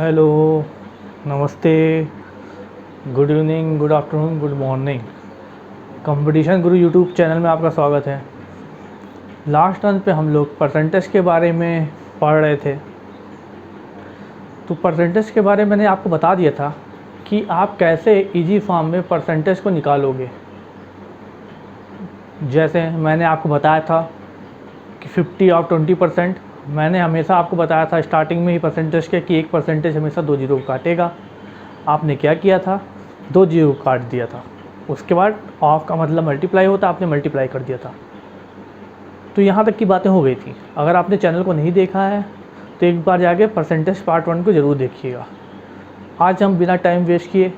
Hello, नमस्ते, good evening, good afternoon, good morning. Competition गुरु YouTube channel में आपका स्वागत है। लास्ट टर्न पे हम लोग परसेंटेज के बारे में पढ़ रहे थे। तो परसेंटेज के बारे में मैंने आपको बता दिया था कि आप कैसे इजी फॉर्म में परसेंटेज को निकालोगे। जैसे मैंने आपको बताया था कि 50 और 20%। मैंने हमेशा आपको बताया था स्टार्टिंग में ही परसेंटेज के कि एक परसेंटेज हमेशा 2 जीरो काटेगा। आपने क्या किया था, 2 जीरो काट दिया था। उसके बाद ऑफ का मतलब मल्टीप्लाई होता, आपने मल्टीप्लाई कर दिया था। तो यहाँ तक की बातें हो गई थी। अगर आपने चैनल को नहीं देखा है तो एक बार जाके परसेंटेज पार्ट 1 को ज़रूर देखिएगा। आज हम बिना टाइम वेस्ट किए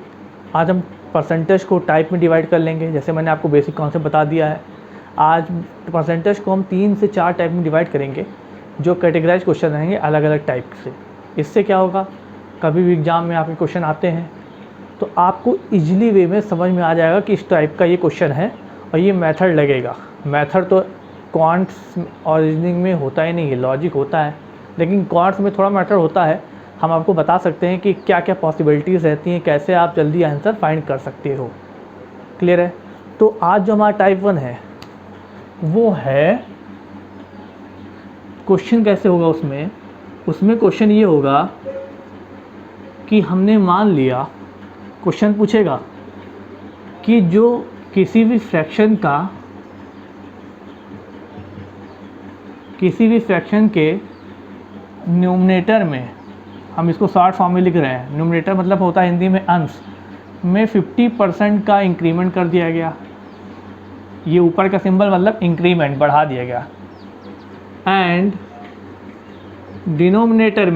आज हम परसेंटेज को टाइप में डिवाइड कर लेंगे। जैसे मैंने आपको बेसिक कॉन्सेप्ट बता दिया है। आज परसेंटेज को हम 3 से 4 टाइप में डिवाइड करेंगे, जो कैटेगराइज क्वेश्चन रहेंगे अलग अलग टाइप से। इससे क्या होगा, कभी भी एग्ज़ाम में आपके क्वेश्चन आते हैं तो आपको इजीली वे में समझ में आ जाएगा कि इस टाइप का ये क्वेश्चन है और ये मेथड लगेगा। मेथड तो क्वांट्स और रीजनिंग में होता ही नहीं है, लॉजिक होता है, लेकिन क्वांट्स में थोड़ा मेथड होता है। हम आपको बता सकते हैं कि क्या क्या पॉसिबिलिटीज़ रहती हैं, कैसे आप जल्दी आंसर फाइंड कर सकते हो। क्लियर है? तो आज जो हमारा टाइप 1 है वो है, क्वेश्चन कैसे होगा उसमें क्वेश्चन ये होगा कि हमने मान लिया, क्वेश्चन पूछेगा कि जो किसी भी फ्रैक्शन के न्यूमरेटर में, हम इसको शॉर्ट फॉर्म में लिख रहे हैं, न्यूमरेटर मतलब होता है हिंदी में अंश में 50% का इंक्रीमेंट कर दिया गया। ये ऊपर का सिंबल मतलब इंक्रीमेंट बढ़ा दिया गया। एंड डिनोमिनेटर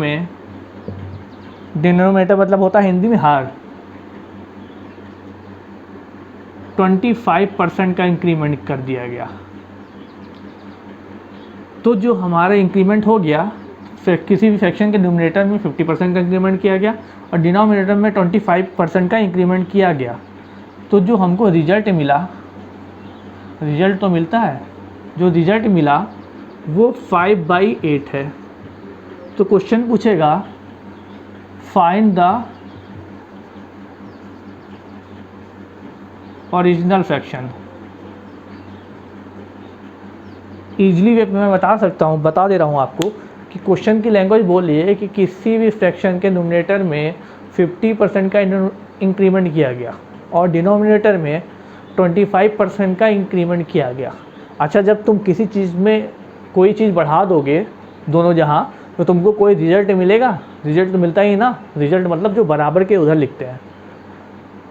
मतलब होता है हिंदी में हार, 25% का इंक्रीमेंट कर दिया गया। तो जो हमारा इंक्रीमेंट हो गया, फिर किसी भी फ्रैक्शन के न्यूमरेटर में 50% का इंक्रीमेंट किया गया और डिनोमिनेटर में 25% का इंक्रीमेंट किया गया। तो जो हमको रिजल्ट मिला, रिजल्ट तो मिलता है, जो रिजल्ट मिला वो 5/8 है। तो क्वेश्चन पूछेगा find the original fraction. Easily way मैं बता दे रहा हूँ आपको कि क्वेश्चन की लैंग्वेज बोलिए है कि किसी भी फ्रैक्शन के न्यूमरेटर में 50% का इंक्रीमेंट किया गया और डिनोमिनेटर में 25% का इंक्रीमेंट किया गया। अच्छा, जब तुम किसी चीज़ में कोई चीज़ बढ़ा दोगे दोनों जहाँ, तो तुमको कोई रिजल्ट मिलेगा? रिजल्ट तो मिलता ही ना। रिजल्ट मतलब जो बराबर के उधर लिखते हैं।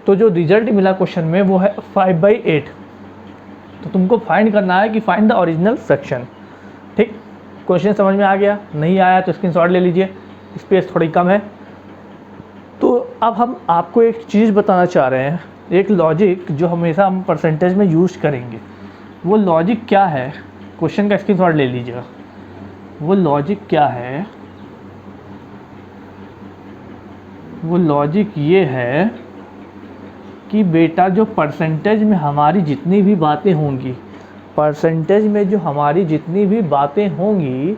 तो जो रिजल्ट मिला क्वेश्चन में वो है 5/8। तो तुमको फाइंड करना है कि फाइंड द ओरिजिनल फ्रैक्शन। ठीक, क्वेश्चन समझ में आ गया? नहीं आया तो स्क्रीनशॉट ले लीजिए, स्पेस थोड़ी कम है। तो अब हम आपको एक चीज़ बताना चाह रहे हैं, एक लॉजिक जो हमेशा हम परसेंटेज में यूज़ करेंगे। वो लॉजिक क्या है, क्वेश्चन का स्क्रीनशॉट ले लीजिएगा। वो लॉजिक क्या है? वो लॉजिक ये है कि बेटा जो परसेंटेज में हमारी जितनी भी बातें होंगी, परसेंटेज में जो हमारी जितनी भी बातें होंगी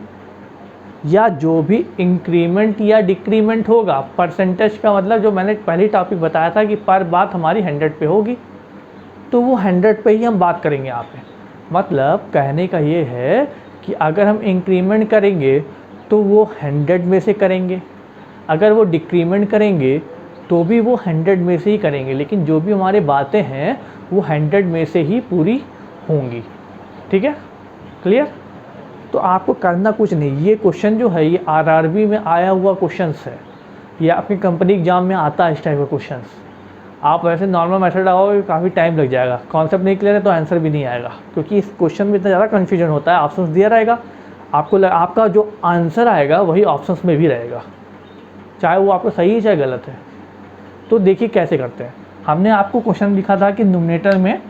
या जो भी इंक्रीमेंट या डिक्रीमेंट होगा, परसेंटेज का मतलब जो मैंने पहले टॉपिक बताया था कि पर बात हमारी 100 पे होगी, तो वो 100 पे ही हम बात करेंगे यहाँ पे। मतलब कहने का ये है कि अगर हम इंक्रीमेंट करेंगे तो वो 100 में से करेंगे, अगर वो डिक्रीमेंट करेंगे तो भी वो 100 में से ही करेंगे, लेकिन जो भी हमारे बातें हैं वो 100 में से ही पूरी होंगी। ठीक है, क्लियर? तो आपको करना कुछ नहीं। ये क्वेश्चन जो है ये आरआरबी में आया हुआ क्वेश्चंस है, ये आपकी कंपनी एग्जाम में आता है इस टाइप का क्वेश्चंस। आप वैसे नॉर्मल मेथड लगाओगे काफ़ी टाइम लग जाएगा, कॉन्सेप्ट नहीं क्लियर है तो आंसर भी नहीं आएगा, क्योंकि इस क्वेश्चन में इतना ज़्यादा कन्फ्यूजन होता है। ऑप्शंस दिया रहेगा आपको, आपका जो आंसर आएगा वही ऑप्शंस में भी रहेगा, चाहे वो आपको सही है चाहे गलत है। तो देखिए कैसे करते हैं। हमने आपको क्वेश्चन लिखा था कि न्यूमरेटर में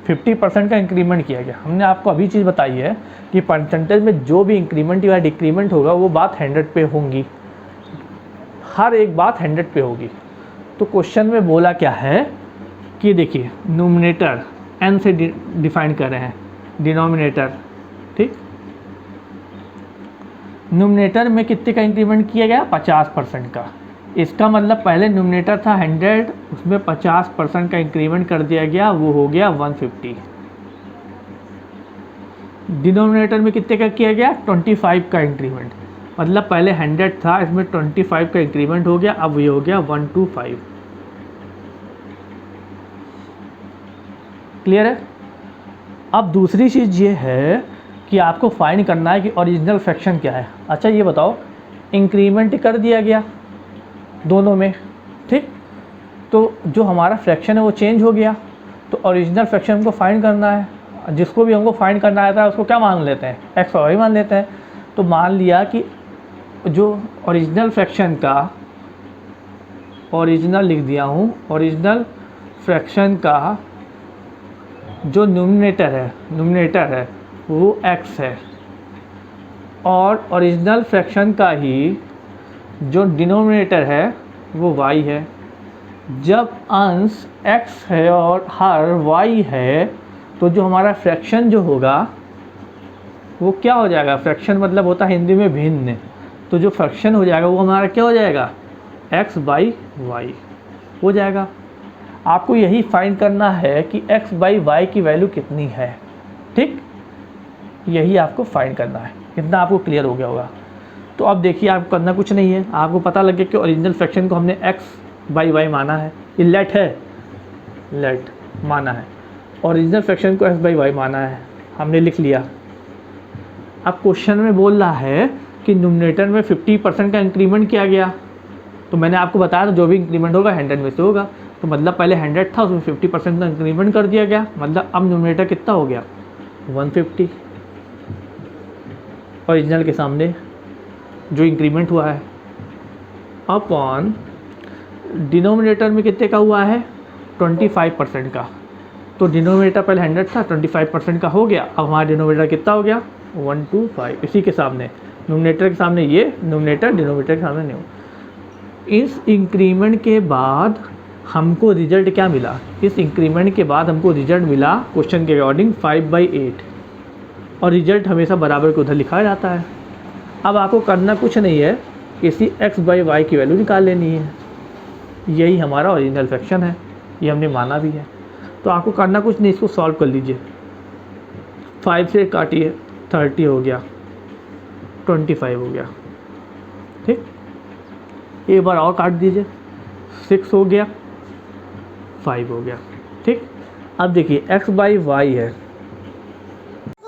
50% का इंक्रीमेंट किया गया। हमने आपको अभी चीज़ बताई है कि परसेंटेज में जो भी इंक्रीमेंट या डिक्रीमेंट होगा वो बात 100 पे होंगी, हर एक बात 100 पे होगी। तो क्वेश्चन में बोला क्या है कि देखिए न्यूमरेटर n से डिफाइन कर रहे हैं, डिनोमिनेटर। ठीक, न्यूमरेटर में कितने का इंक्रीमेंट किया गया? 50% का। इसका मतलब पहले न्यूमरेटर था 100, उसमें 50% का इंक्रीमेंट कर दिया गया, वो हो गया 150। डिनोमिनेटर में कितने का किया गया? 25 का इंक्रीमेंट, मतलब पहले 100 था, इसमें 25 का इंक्रीमेंट हो गया, अब ये हो गया 125। क्लियर है? अब दूसरी चीज़ ये है कि आपको फाइंड करना है कि ओरिजिनल फ्रैक्शन क्या है। अच्छा ये बताओ, इंक्रीमेंट कर दिया गया दोनों में, ठीक, तो जो हमारा फ्रैक्शन है वो चेंज हो गया, तो ओरिजिनल फ्रैक्शन हमको फाइंड करना है। जिसको भी हमको फाइंड करना आता है उसको क्या मान लेते हैं? एक्स और वाई मान लेते हैं। तो मान लिया कि जो ओरिजिनल फ्रैक्शन का, ओरिजिनल लिख दिया हूँ, ओरिजिनल फ्रैक्शन का जो न्यूमरेटर है वो x है, और ओरिजिनल फ्रैक्शन का ही जो डिनोमिनेटर है वो y है। जब अंश x है और हर y है, तो जो हमारा फ्रैक्शन जो होगा वो क्या हो जाएगा? फ्रैक्शन मतलब होता है हिंदी में भिन्न, तो जो फ्रैक्शन हो जाएगा वो हमारा क्या हो जाएगा? x बाई वाई हो जाएगा। आपको यही फाइंड करना है कि x बाई वाई की वैल्यू कितनी है, ठीक, यही आपको फाइंड करना है। इतना आपको क्लियर हो गया होगा। तो अब देखिए, आपको करना कुछ नहीं है, आपको पता लगे कि ओरिजिनल फ्रैक्शन को हमने x बाई वाई माना है, ये लेट है, लेट माना है, ओरिजिनल फ्रैक्शन को x बाई वाई माना है, हमने लिख लिया। अब क्वेश्चन में बोल रहा है कि न्यूमरेटर में 50% का इंक्रीमेंट किया गया, तो मैंने आपको बताया था जो भी इंक्रीमेंट होगा 100 में से होगा, तो मतलब पहले 100 था, उसमें 50% का इंक्रीमेंट कर दिया गया, मतलब अब न्यूमरेटर कितना हो गया? 150 ओरिजिनल के सामने जो इंक्रीमेंट हुआ है, अपॉन डिनोमिनेटर में कितने का हुआ है? 25% का। तो डिनोमिनेटर पहले 100 था, 25% का हो गया, अब हमारा डिनोमिनेटर कितना हो गया? 125। इसी के सामने, न्यूमरेटर के सामने ये, न्यूमरेटर डिनोमिनेटर के सामने न्यू। इस इंक्रीमेंट के बाद हमको रिजल्ट क्या मिला? इस इंक्रीमेंट के बाद हमको रिजल्ट मिला क्वेश्चन के अकॉर्डिंग 5/8, और रिजल्ट हमेशा बराबर को उधर लिखा जाता है। अब आपको करना कुछ नहीं है, इसी x बाई वाई की वैल्यू निकाल लेनी है, यही हमारा ओरिजिनल फ्रैक्शन है, ये हमने माना भी है। तो आपको करना कुछ नहीं, इसको सॉल्व कर लीजिए। 5 से काटिए, 30 हो गया, 25 हो गया, ठीक, एक बार और काट दीजिए, 6 हो गया, 5 हो गया, ठीक। अब देखिए x बाई वाई है।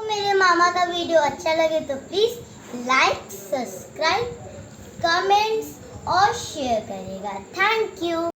मेरे मामा का वीडियो अच्छा लगे तो प्लीज़ लाइक, सब्सक्राइब, कमेंट्स और शेयर करिएगा। Thank you.